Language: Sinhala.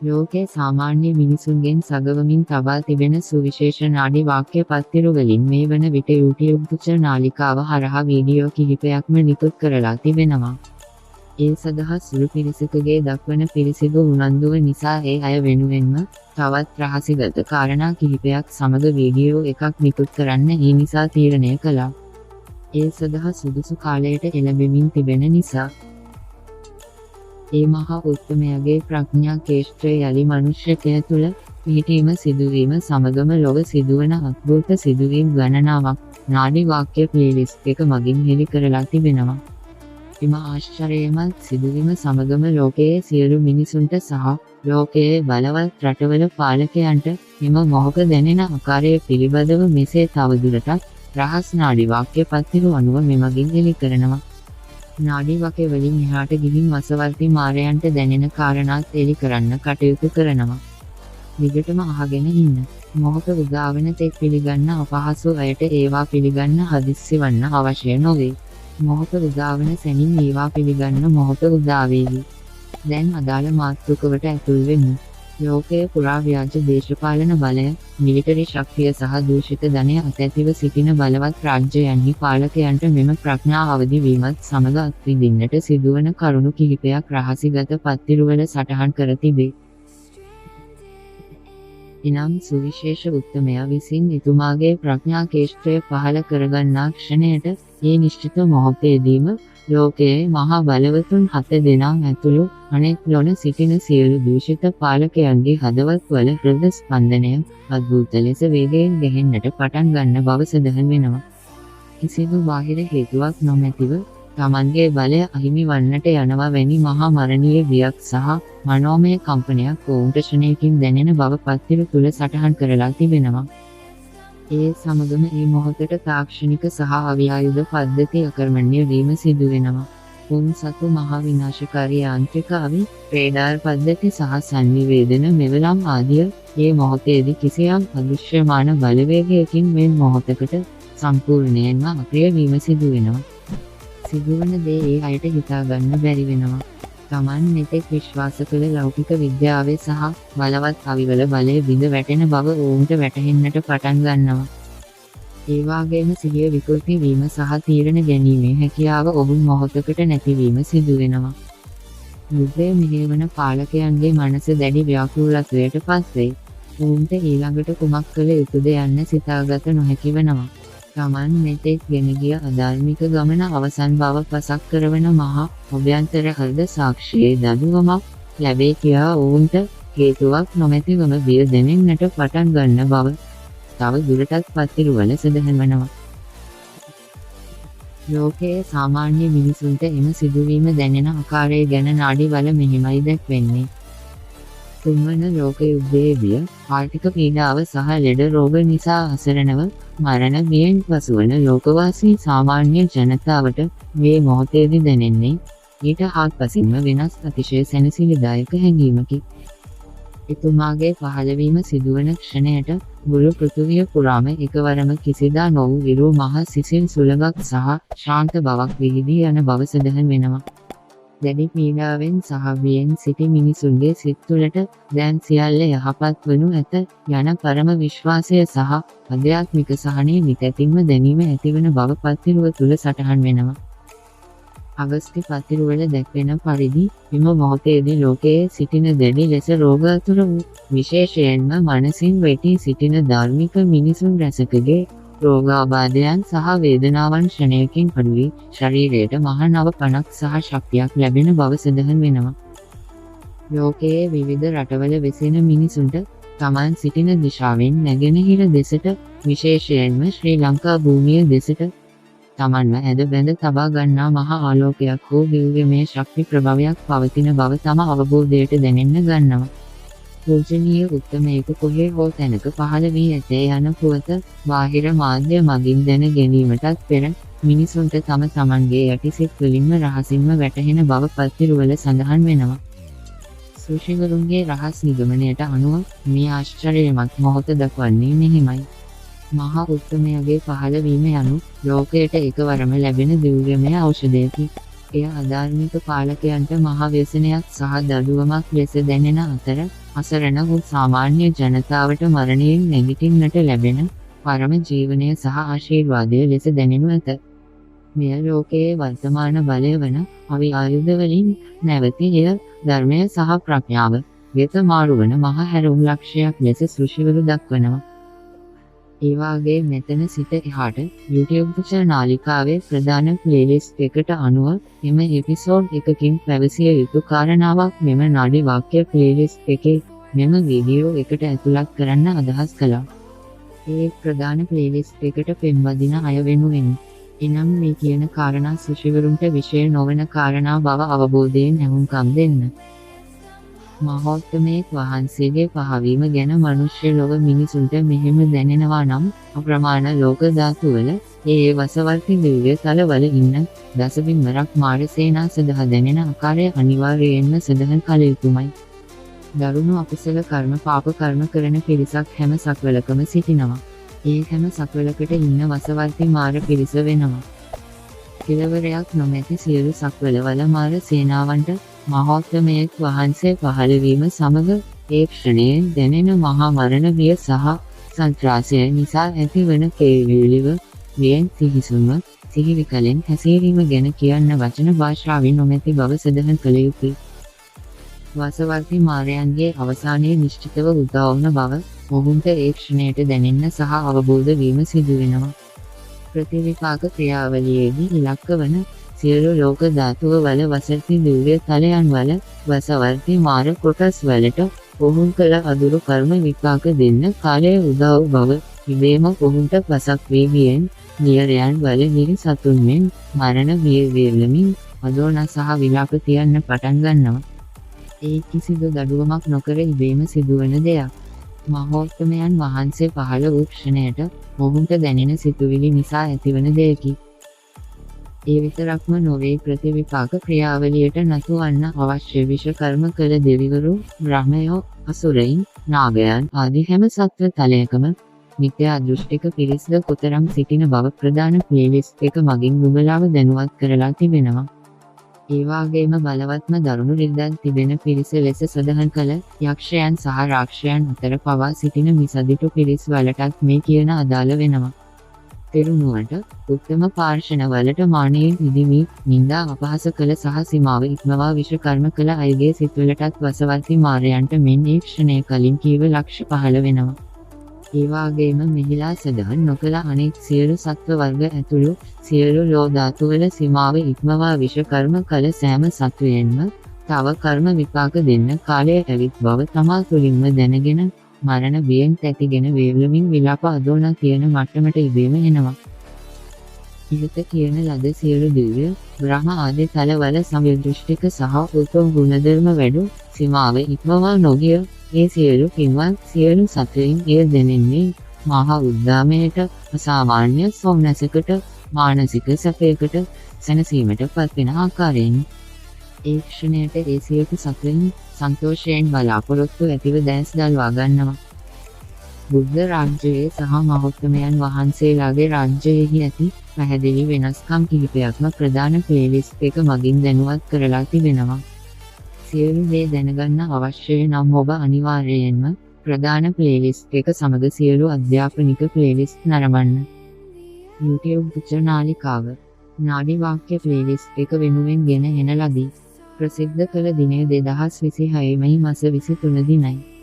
ලෝකයේ සාමාන්‍ය මිනිසුන්ගෙන් සගවමින් තබා තිබෙන සුවිශේෂ නාඩි වාක්‍ය පත්තිරු වලින් මේ වන විට YouTube දුච නාලිකාව හරහා වීඩියෝ කිහිපයක්ම නිකුත් කරලා තිබෙනවා. ඒ සඳහා සුළු පිරිසකගේ දක්වන පිරිසිදු උනන්දුව නිසා ඒ අය වෙනුවෙන්ම තවත් රහසිගත කාරණා කිහිපයක් සමග වීඩියෝ එකක් නිකුත් කරන්න ඒ නිසා තීරණය කළා. ඒ සඳහා සුදුසු කාලයට එළඹෙමින් තිබෙන නිසා ඒ මහා උත්තමයාගේ ප්‍රඥා කේෂ්ත්‍රය යලි මනුෂ්‍යකය තුළ පිහිටීම සිදුවීම සමගම ලොව සිදුවන අද්භූත සිදුවීම් ගණනාවක් නාඩි වාක්‍ය ප්ලේලිස්ට් එක මගින් හෙළි කරලා තිබෙනවා. එම ආශ්චර්යමත් සිදුවීම සමගම ලෝකයේ සියලු මිනිසුන්ට සහ ලෝකයේ බලවත් රටවල පාලකයන්ට එම මොහොත දැනෙන ආකාරය පිළිබඳව මෙසේ තවදුරටත් රහස් නාඩි වාක්‍ය පත්තිරු අනුව මෙමගින් හෙළි කරනවා. නාඩි වාක්‍ය වලින් එහාට ගිහින් වසවර්ති මාරයන්ට දැනෙන කාරණාත් එළි කරන්න කටයුතු කරනවා. දිගටම අහගෙන ඉන්න. මොහොත උදාවන තෙක් පිළිගන්න අපහසු අයට ඒවා පිළිගන්න හදිස්සි වන්න අවශ්‍ය නොවේ. මොහොත උදාවන සැනින් ඒවා පිළිගන්න මොහොත උදාවේවි. දැන් අදාළ මාතෘකාවට ඇතුල් වෙමු. ලෝකයේ පුරා ව්‍යාජ දේශපාලන බලය, මිලිටරි ශක්තිය සහ දූෂිත ධනය අතැතිව සිටින බලවත් රාජ්‍යයන්හි පාලකයන්ට මෙම ප්‍රඥා අවදි වීමත් සමග අත්විඳින්නට සිදුවන කරුණු කිහිපයක් රහසිගත පත්තිරුවල සටහන් කර තිබේ. එනම් සුවිශේෂ උත්තමයා විසින් එතුමාගේ ප්‍රඥා කේෂ්ත්‍රය පහළ කරගන්නා ක්ෂණයට ඒ නිශ්චිත මොහොතේදීම ලෝකයේ මහා බලවතුන් 7 දෙනා ඇතුළු අනෙක් ලොන සිටින සියලු දූෂිත පාලකයන්ගේ හදවත්වල හෘද ස්පන්දනය අද්භූත ලෙස වේගයෙන් ගැහෙන්නට පටන් ගන්න බව සඳහන් වෙනවා. කිසිදු බාහිර හේතුවක් නොමැතිව තමන්ගේ බලය අහිමි වන්නට යනවා වැනි මහා මරණීය බියක් සහ මනෝමය කම්පනයක් ඔවුන්ට ක්ෂණයකින් දැනෙන බව පත්තිරු තුල සටහන් කරලා තිබෙනවා. ඒ සමගම ඒ මොහොතට තාක්ෂණික සහ අවියායුධ පද්ධති අකර්මණ්‍ය වීම සිදු වෙනවා. උන් සතු මහා විනාශකාරී යාන්ත්‍රික අවි, රේඩාර් පද්ධති සහ සංනිවේදන මෙවලම් ආදිය ඒ මොහොතේදී කිසියම් අදෘශ්‍යමාන බලවේගයකින් මෙන් මොහොතකට සම්පූර්ණයෙන්ම අප්‍රිය වීම සිදු වෙනවා. සිදුවන දේ ඒ අයට හිතා ගන්න බැරි වෙනවා. තමන් මෙතෙක් විශ්වාස කළ ලෞකික විද්‍යාවේ සහ බලවත් අවිවල බලය බිඳ වැටෙන බව ඔවුන්ට වැටහෙන්නට පටන් ගන්නවා. ඒ වගේම සිහිය විකෘති වීම සහ තීරණ ගැනීමේ හැකියාව ඔවුන් මොහොතකට නැතිවීම සිදු වෙනවා. යුද්ධය මෙහෙයවන පාලකයන්ගේ මනස දැඩි ව්‍යාකූලත්වයට පත්වේ. ඔවුන්ට ඊළඟට කුමක් කළ යුතුද යන්න සිතාගත නොහැකි වෙනවා. තමන් මෙතෙක් ගෙන ගිය අධාර්මික ගමන අවසන් බව පසක් කරවන මහා අභ්‍යන්තර හෘද සාක්ෂියේ දඩුවමක් ලැබේ කියා ඔවුන්ට හේතුවක් නොමැතිවම බිය දැනෙන්නට පටන් ගන්න බව තව දුරටත් පත්තිරුවල සඳහන් වෙනවා. ලෝකයේ සාමාන්‍ය මිනිසුන්ට එම සිදුවීම දැනෙන ආකාරය ගැන නාඩිවල මෙහිමයි දැක්වෙන්නේ. තුන්වන ලෝක යුද්ධයේ බිය, ආර්ථික පීඩාව සහ ලෙඩ රෝග නිසා අසරණව මරණ බියෙන් පසුවන ලෝකවාසී සාමාන්‍ය ජනතාවට මේ මොහොතේදී දැනෙන්නේ ඊට හාත්පසින්ම වෙනස් අතිශය සැනසිලිදායක හැඟීමකි. එතුමාගේ පහළවීම සිදුවන ක්ෂණයට මුළු පෘථිවිය පුරාම එකවරම කිසිදා නොවූ විරූ මහ සිසිල් සුළඟක් සහ ශාන්ත බවක් විහිදී යන බව සඳහන් වෙනවා. දැඩි පීඩාවෙන් සහ බියෙන් සිටි මිනිසුන්ගේ සිත් තුළට දැන් සියල්ල යහපත් වනු ඇත යන පරම විශ්වාසය සහ අධ්‍යාත්මික සහනය නිතැතින්ම දැනීම ඇතිවන බව පත්තිරුව තුල සටහන් වෙනවා. අගස්ටි පත්තිරුවල දැක්වෙන පරිදි එම මොහොතේදී ලෝකයේ සිටින දැඩි ලෙස රෝගාතුර වූ විශේෂයෙන්ම මනසින් වෙටී සිටින ධාර්මික මිනිසුන් රැසකගේ රෝගාබාධයන් සහ වේදනාවන් ක්ෂණයකින් පඩුවී ශරීරයට මහ නව පණක් සහ ශක්තියක් ලැබෙන බව සඳහන් වෙනවා. ලෝකයේ විවිධ රටවල වෙසෙන මිනිසුන්ට තමන් සිටින දිශාවෙන් නැගෙනහිර දෙසට විශේෂයෙන්ම ශ්‍රී ලංකා භූමිය දෙසට තමන්ව ඇද බැඳ තබා ගන්නා මහා ආලෝකයක් හෝ දිව්‍යමය ශක්ති ප්‍රභවයක් පවතින බව තම අවබෝධයට දැනෙන්න ගන්නවා. පූජනීය උත්තමයෙකු කොහේ හෝ තැනක පහළ වී ඇතේ යන පුවත බාහිර මාධ්‍ය මගින් දැන ගැනීමටත් පෙර මිනිසුන්ට තම තමන්ගේ යටිසිත් වලින්ම රහසින්ම වැටහෙන බව පත්තිරුවල සඳහන් වෙනවා. සෘෂිවරුන්ගේ රහස් නිගමනයට අනුව මේ ආශ්චර්යමත් මොහොත දක්වන්නේ මෙහිමයි. මහා උත්තමයාගේ පහළවීම යනු ලෝකයට එකවරම ලැබෙන දිව්‍යමය ඖෂධයකි. එය අධාර්මික පාලකයන්ට මහා ව්‍යසනයක් සහ දඩුවමක් ලෙස දැනෙන අතර අසරණ වූ සාමාන්‍ය ජනතාවට මරණයෙන් නැගිටින්නට ලැබෙන පරම ජීවනය සහ ආශිර්වාදය ලෙස දැනෙනු ඇත. මෙය ලෝකයේ වර්තමාන බලය වන අවි ආයුධවලින් නැවතී එය ධර්මය සහ ප්‍රඥාව වෙත මාරුවන මහ හැරවුම් ලක්ෂයක් ලෙස සෘෂිවරු දක්වනවා. ඒවාගේ මෙතන සිට එහාට YouTube නාලිකාවේ ප්‍රධාන ප්ලේලිස්ට් එකට අනුව එම එපිසෝඩ් එකකින් පැවසිය යුතු කාරණාවක් මෙම නාඩි වාක්‍ය ප්ලේලිස්ට් එකේ මෙම වීඩියෝ එකට ඇතුළත් කරන්න අදහස් කළා. ඒ ප්‍රධාන ප්ලේලිස්ට් එකට පෙම්වදින අය වෙනුවෙන්. එනම් මේ කියන කාරණා සෘෂිවරුන්ට විෂය නොවන කාරණා බව අවබෝධයෙන් ඇහුම්කම් දෙන්න. මහෝත්තමයෙක් වහන්සේගේ පහවීම ගැන මනුෂ්‍ය ලොව මිනිසුන්ට මෙහෙම දැනෙනවා නම් අප්‍රමාණ ලෝක ධාතුවල ඒ වසවර්ති දිව්‍ය තලවල ඉන්න දසබිම්මරක් මාරසේනා සඳහා දැනෙන ආකාරය අනිවාර්යයෙන්ම සඳහන් කළ යුතුමයි. දරුණු අකුසල කර්ම පාප කර්ම කරන පිරිසක් හැම සක්වලකම සිටිනවා. ඒ හැම සක්වලකට ඉන්න වසවර්ති මාර පිරිස වෙනවා. කෙලවරයක් නොමැති සියලු සක්වලවල මාර සේනාවන්ට මහෝත්තමයෙක් වහන්සේ පහළවීම සමග ඒ ක්ෂණයෙන් දැනෙන මහා මරණ බිය සහ සන්ත්‍රාසය නිසා ඇතිවන කේවිලිව වියෙන් සිහිසුන්ව සිහිවිකලෙන් හැසිරීම ගැන කියන්න වචන භාෂාවෙන් නොමැති බව සඳහන් කළ යුතුයි. වසවර්ති මාරයන්ගේ අවසානයේ නිශ්චිතව උදාවන බව මොහුන්ට ඒ ක්ෂණයට දැනෙන්න සහ අවබෝධ වීම සිදුවෙනවා. ප්‍රතිවිපාක ක්‍රියාවලියේදී ඉලක්ක වන සියලු ලෝක ධාතුව වල වසර්ති දිව්‍ය තලයන් වල වසවර්ති මාර කොටස් වලට ඔවුන් කළ අදුරු කර්ම විපාක දෙන්න කාලය උදා වූ බව ඉබේම ඔවුන්ට පසක් වී ගියෙන් නියරයන් වල නිරි සතුන් මෙන් මරණ බිය වේලමින් අදෝන සහ විලාප තියන්න පටන් ගන්නවා. ඒ කිසිදු දඩුවමක් නොකර ඉබේම සිදුවන දෙයක්. මහෝත්තමයන් වහන්සේ පහළ වූ ක්ෂණයට මොහුන්ට දැනෙන සිතුවිලි නිසා ඇතිවන දෙයකි. ඒ විතරක්ම නොවේ ප්‍රතිවිපාක ක්‍රියාවලියට නතු වන්න අවශ්‍ය විෂ කර්ම කළ දෙවිවරු, බ්‍රහ්මයෝ, අසුරයින්, නාගයන් ආදී හැම සත්ව තලයකම මිත්‍යා දෘෂ්ටික පිරිස්ද කොතරම් සිටින බව ප්‍රධාන ප්ලේලිස්ට් එක මගින් නුඹලාව දැනුවත් කරලා තිබෙනවා. ඒ වගේම බලවත්ම දරුණු රිද්දක් තිබෙන පිරිස ලෙස සඳහන් කළ යක්ෂයන් සහ රාක්ෂයන් අතර පවා සිටින මිසදිටු පිරිස් වලටත් මේ කියන අදාළ වෙනවා. තෙරුණුවට උත්තම පාර්ශන වලට මානයෙන් ඉදිමි නින්දා අපහාස කළ සහ සීමාව ඉක්මවා විෂ කර්ම කළ අයගේ සිත්වලටත් වසවර්ති මාරයන්ට මෙන් ඒ ක්ෂණය කලින් කීව ලක්ෂ පහළ වෙනවා. ඒ වගේම මෙහිලා සඳහන් නොකළ අනෙක් සියලු සත්ව වර්ග ඇතුළු සියලු ලෝ ධාතුවල සීමාව ඉක්මවා විෂ කර්ම කළ සෑම සත්වයෙන්ම තව කර්ම විපාක දෙන්න කාලය ඇවිත් බව තමා තුළින්ම දැනගෙන මරණ බියෙන් තැතිගෙන වේවලමින් විලාප අදෝන තියෙන මට්ටමට ඉබේම එනවා. ඉහත කියන ලද සියලු දිව්‍ය, බ්‍රහ්ම ආදී තලවල සම්දෘෂ්ටික සහ උතුම් ගුණධර්ම වැඩු සීමාව ඉක්මවා නොගිය ඒ සියලු පින්වත් සියලු සත්වයින් එය දැනෙන්නේ මහා උද්දාමයට, අසාමාන්‍ය සොම්නසකට, මානසික සැපයකට සැනසීමට පත්වෙන ආකාරයෙන්. ඒ ක්ෂණයට ඒ සියලු සත්වයින් සන්තෝෂයෙන් බලාපොරොත්තු ඇතිව දැස් දල්වා ගන්නවා. බුද්ධ රාජ්‍යයේ සහ මහෝත්තමයන් වහන්සේලාගේ රාජ්‍යයෙහි ඇති පැහැදිලි වෙනස්කම් කිහිපයක්ම ප්‍රධාන ප්ලේලිස්ට් එක මගින් දැනුවත් කරලා තිබෙනවා. සියලු දේ දැනගන්න අවශ්‍ය නම් ඔබ අනිවාර්යයෙන්ම ප්‍රධාන ප්ලේලිස්ට් එක සමග සියලු අධ්‍යාපනික ප්ලේලිස්ට් නරඹන්න. YouTube නාලිකාව නාඩි වාක්‍ය ප්ලේලිස්ට් එක වෙනුවෙන් ගෙන එන ලදී. ප්‍රසිද්ධ කළ දිනය 2026 මැයි මාස 23 දිනයි.